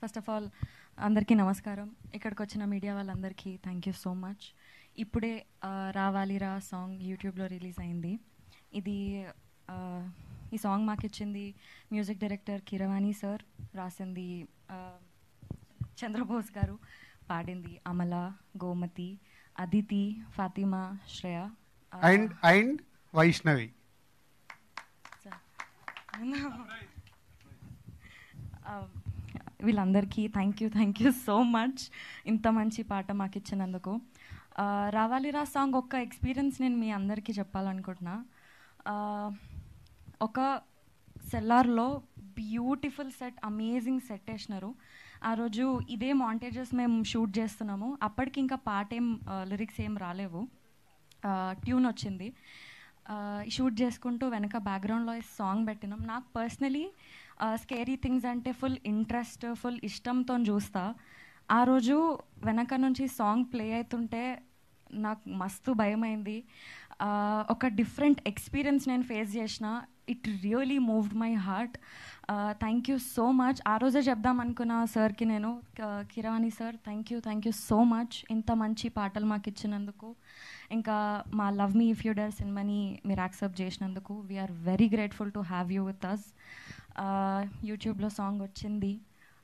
First of all అందరికీ నమస్కారం. ఇక్కడికి వచ్చిన మీడియా వాళ్ళందరికీ థ్యాంక్ యూ సో మచ్. ఇప్పుడే రావాలిరా సాంగ్ యూట్యూబ్లో రిలీజ్ అయింది. ఇది ఈ సాంగ్ మాకు ఇచ్చింది మ్యూజిక్ డైరెక్టర్ కీరవాణి సార్, రాసింది చంద్రబోస్ గారు, పాడింది అమల, గోమతి, అదితి, ఫాతిమా, శ్రేయ అండ్ వైష్ణవి. వీళ్ళందరికీ థ్యాంక్ యూ సో మచ్ ఇంత మంచి పాట మాకు ఇచ్చినందుకు. రావాలిరా సాంగ్ ఒక్క ఎక్స్పీరియన్స్ నేను మీ అందరికీ చెప్పాలనుకుంటున్నా. ఒక సెల్లార్లో బ్యూటిఫుల్ సెట్, అమేజింగ్ సెట్ వేసినారు. ఆ రోజు ఇదే మాంటేజెస్ మేము షూట్ చేస్తున్నాము. అప్పటికి ఇంకా పాట లిరిక్స్ ఏం రాలేవు, ట్యూన్ వచ్చింది. షూట్ చేసుకుంటూ వెనక బ్యాక్గ్రౌండ్లో సాంగ్ పెట్టినాం. నాకు పర్సనలీ స్కేరీ థింగ్స్ అంటే ఫుల్ ఇంట్రెస్ట్, ఫుల్ ఇష్టంతో చూస్తా. ఆ రోజు వెనక నుంచి సాంగ్ ప్లే అవుతుంటే నాకు మస్తు భయమైంది. ఒక డిఫరెంట్ ఎక్స్పీరియన్స్ నేను ఫేస్ చేసిన. It really moved my heart. Thank you so much. ఆ రోజే చెప్దాం అనుకున్న సార్కి నేను, Keeravani sir thank you so much ఇంత మంచి పాటలు మాకు ఇచ్చినందుకు. ఇంకా మా love me if you dare సినిమాని మీరు యాక్సెప్ట్ చేసినందుకు we are very grateful to have you with us. యూట్యూబ్లో సాంగ్ వచ్చింది,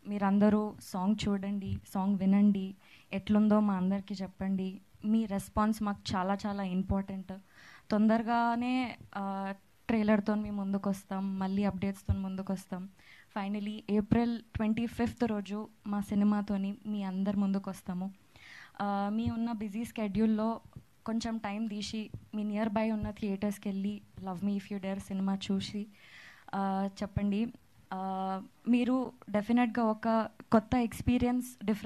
మీరందరూ సాంగ్ చూడండి, సాంగ్ వినండి, ఎట్లుందో మా అందరికీ చెప్పండి. మీ రెస్పాన్స్ మాకు చాలా చాలా ఇంపార్టెంట్. తొందరగానే ట్రైలర్తో మీ ముందుకు వస్తాం, మళ్ళీ అప్డేట్స్తో ముందుకు వస్తాం. ఫైనలీ April 25th రోజు మా సినిమాతోని మీ అందరి ముందుకు వస్తాము. మీ ఉన్న బిజీ స్కెడ్యూల్లో కొంచెం టైం తీసి మీ నియర్ బై ఉన్న థియేటర్స్కి వెళ్ళి love me if you dare cinema చూసి చెప్పండి. మీరు డెఫినెట్గా ఒక కొత్త ఎక్స్పీరియన్స్, డిఫరెంట్